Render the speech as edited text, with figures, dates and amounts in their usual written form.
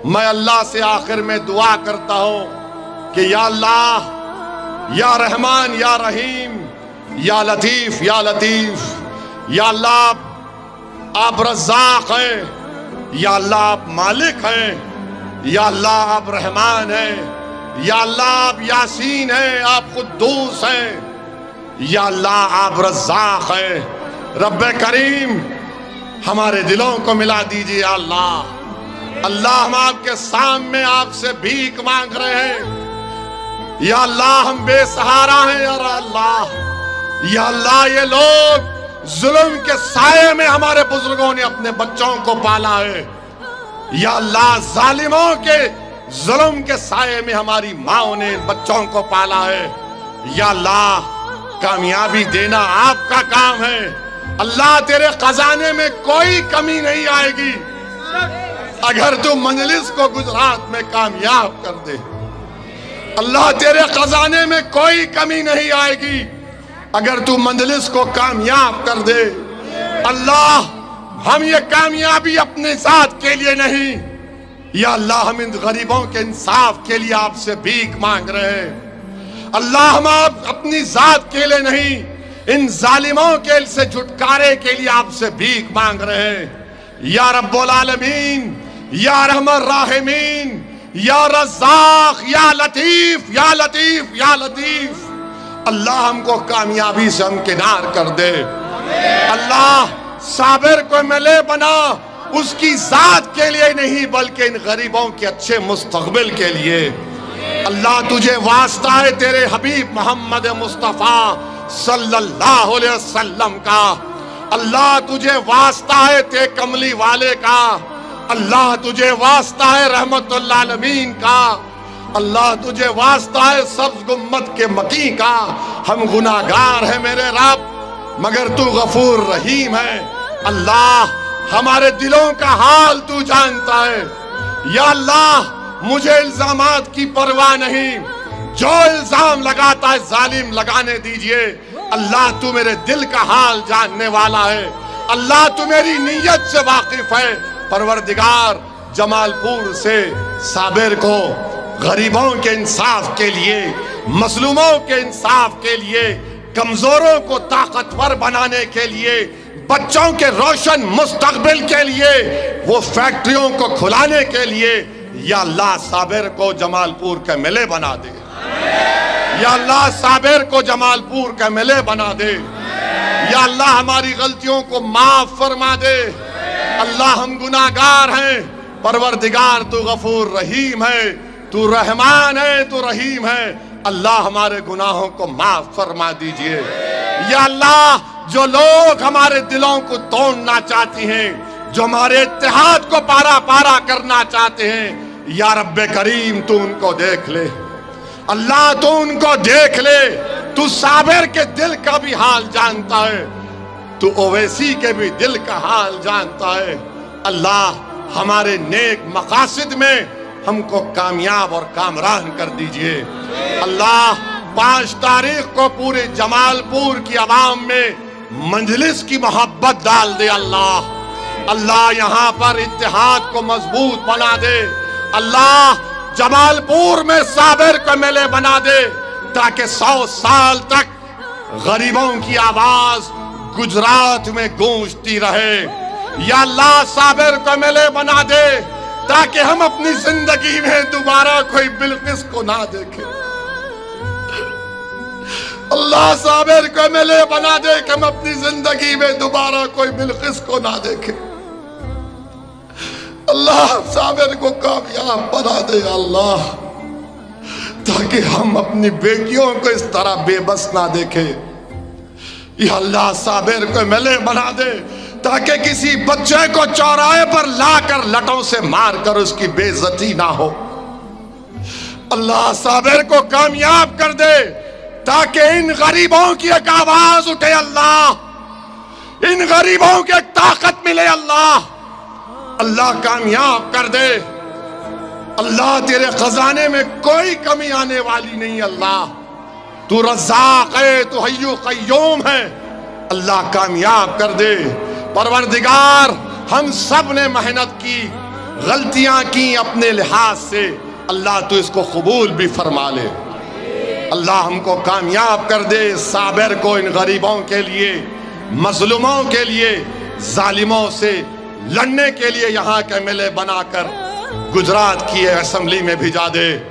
میں اللہ سے آخر میں دعا کرتا ہوں کہ یا اللہ، یا رحمان یا رحیم، یا لطیف یا لطیف، یا اللہ آپ رزاق ہیں، یا اللہ آپ مالک ہیں، یا اللہ آپ رحمان ہیں، یا اللہ آپ یاسین ہیں، آپ قدوس ہیں، یا اللہ آپ رزاق ہیں۔ رب کریم ہمارے دلوں کو ملا دیجئے یا اللہ۔ اللہ ہم آپ کے سامنے آپ سے بھیک مانگ رہے ہیں یا اللہ، ہم بے سہارا ہیں یا اللہ۔ یا اللہ یہ لوگ ظلم کے سائے میں ہمارے بزرگوں نے اپنے بچوں کو پالا ہے، یا اللہ ظالموں کے ظلم کے سائے میں ہماری ماں نے بچوں کو پالا ہے، یا اللہ کامیابی دینا آپ کا کام ہے۔ اللہ تیرے خزانے میں کوئی کمی نہیں آئے گی اگر تو مجلس کو گجرات میں کامیاب کر دے۔ اللہ تیرے خزانے میں کوئی کمی نہیں آئے گی اگر تو مجلس کو کامیاب کر دے۔ اللہ ہم یہ کامیابی اپنے ذات کے لیے نہیں، یا اللہ ہم ان غریبوں کے انصاف کے لیے آپ سے بھیک مانگ رہے ہیں۔ اللہ ہم اپنی ذات کے لیے نہیں، ان ظالموں کے سے چھٹکارے کے لیے آپ سے بھیک مانگ رہے ہیں۔ یا رب العالمین، یا رحم الراحمین، یا رزاق، یا لطیف یا لطیف یا لطیف، اللہ ہم کو کامیابی سے ہمکنار کر دے۔ اللہ صابر کو ملے بنا اس کی ذات کے لیے نہیں بلکہ ان غریبوں کے اچھے مستقبل کے لیے۔ اللہ تجھے واسطہ ہے تیرے حبیب محمد مصطفیٰ صلی اللہ علیہ وسلم کا، اللہ تجھے واسطہ ہے تے کملی والے کا، اللہ تجھے واسطہ ہے رحمت العالمین کا، اللہ تجھے واسطہ ہے سبز گنبد کے مکی کا۔ ہم گناہگار ہیں میرے رب، مگر تو غفور رحیم ہے۔ اللہ ہمارے دلوں کا حال تو جانتا ہے، یا اللہ مجھے الزامات کی پرواہ نہیں، جو الزام لگاتا ہے ظالم لگانے دیجئے۔ اللہ تو میرے دل کا حال جاننے والا ہے، اللہ تو میری نیت سے واقف ہے۔ پروردگار جمال پور سے صابر کو غریبوں کے انصاف کے لیے، مظلوموں کے انصاف کے لیے، کمزوروں کو طاقتور بنانے کے لیے، بچوں کے روشن مستقبل کے لیے، وہ فیکٹریوں کو کھلانے کے لیے، یا اللہ صابر کو جمال پور کے ملے بنا دے، یا اللہ صابر کو جمال پور کے ملے بنا دے، یا اللہ ہماری غلطیوں کو معاف فرما دے۔ اللہ ہم گناہگار ہیں، پروردگار تو غفور رحیم ہے، تو رحمان ہے، تو رحیم ہے۔ اللہ ہمارے گناہوں کو معاف فرما دیجئے۔ یا اللہ جو لوگ ہمارے دلوں کو توڑنا چاہتی ہیں، جو ہمارے اتحاد کو پارا پارا کرنا چاہتے ہیں، یا رب کریم تو ان کو دیکھ لے، اللہ تو ان کو دیکھ لے۔ تو صابر کے دل کا بھی حال جانتا ہے، تو اویسی کے بھی دل کا حال جانتا ہے۔ اللہ ہمارے نیک مقاصد میں ہم کو کامیاب اور کامران کر دیجئے۔ اللہ 5 تاریخ کو پورے جمال پور کی عوام میں مجلس کی محبت ڈال دے اللہ۔ اللہ یہاں پر اتحاد کو مضبوط بنا دے۔ اللہ جمال پور میں صابر کو ملے بنا دے تاکہ 100 سال تک غریبوں کی آواز گجرات میں گونجتی رہے۔ یا اللہ صابر کو ملے بنا دے تاکہ ہم اپنی زندگی میں دوبارہ کوئی بلقیس کو نہ دیکھیں۔ اللہ صابر کو ملے بنا دے کہ ہم اپنی زندگی میں دوبارہ کوئی بلقیس کو نہ دیکھیں۔ اللہ صابر کو کامیاب بنا دے اللہ، تاکہ ہم اپنی بیٹیوں کو اس طرح بے بس نہ دیکھیں۔ یا اللہ صابر کو ملے بنا دے تاکہ کسی بچے کو چوراہے پر لا کر لٹوں سے مار کر اس کی بے عزتی نہ ہو۔ اللہ صابر کو کامیاب کر دے تاکہ ان غریبوں کی ایک آواز اٹھے اللہ، ان غریبوں کی ایک طاقت ملے اللہ۔ اللہ کامیاب کر دے۔ اللہ تیرے خزانے میں کوئی کمی آنے والی نہیں اللہ، تو رزاق ہے، تو حی قیوم ہے۔ اللہ کامیاب کر دے۔ پروردگار ہم سب نے محنت کی، غلطیاں کی اپنے لحاظ سے، اللہ تو اس کو قبول بھی فرما لے۔ اللہ ہم کو کامیاب کر دے، صابر کو ان غریبوں کے لیے، مظلوموں کے لیے، ظالموں سے لڑنے کے لیے یہاں کے MLA بنا کر گجرات کی اسمبلی میں بھیجا دے۔